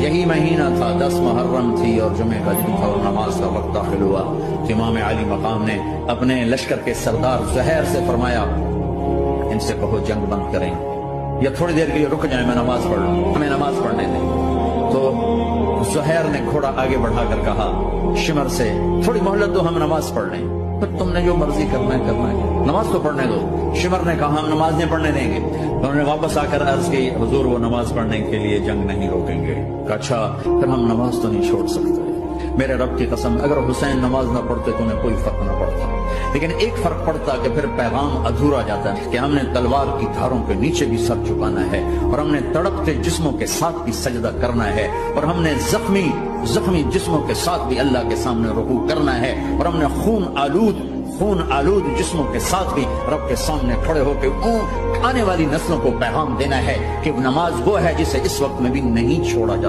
یہی مہینہ تھا، 10 محرم تھی اور جمعے کا دن تھا اور نماز کا وقت داخل ہوا کہ امام علی مقام نے اپنے لشکر کے سردار زہیر سے فرمایا ان سے کہو جنگ بند کریں یا تھوڑی دیر کے لیے رک جائیں، میں نماز پڑھ لوں، ہمیں نماز پڑھنے دیں۔ تو زہیر نے گھوڑا آگے بڑھا کر کہا شمر سے تھوڑی مہلت دو، ہم نماز پڑھ لیں، پھر تم نے جو مرضی کرنا ہے، نماز تو پڑھنے دو۔ شمر نے کہا ہم نماز نہیں پڑھنے دیں گے۔ انہوں نے واپس آ کر عرض کی حضور وہ نماز پڑھنے کے لیے جنگ نہیں روکیں گے۔ کہا اچھا پھر ہم نماز تو نہیں چھوڑ سکتے، میرے رب کی قسم اگر حسین نماز نہ پڑھتے تو انہیں کوئی فرق نہ پڑتا، لیکن ایک فرق پڑتا کہ پھر پیغام ادھورا جاتا ہے کہ ہم نے تلوار کی دھاروں کے نیچے بھی سر جھکانا ہے اور ہم نے تڑپتے جسموں کے ساتھ بھی سجدہ کرنا ہے اور ہم نے زخمی جسموں کے ساتھ بھی اللہ کے سامنے رکوع کرنا ہے اور ہم نے خون آلود جسموں کے ساتھ بھی رب کے سامنے کھڑے ہو کے آنے والی نسلوں کو پیغام دینا ہے کہ نماز وہ ہے جسے اس وقت میں بھی نہیں چھوڑا جا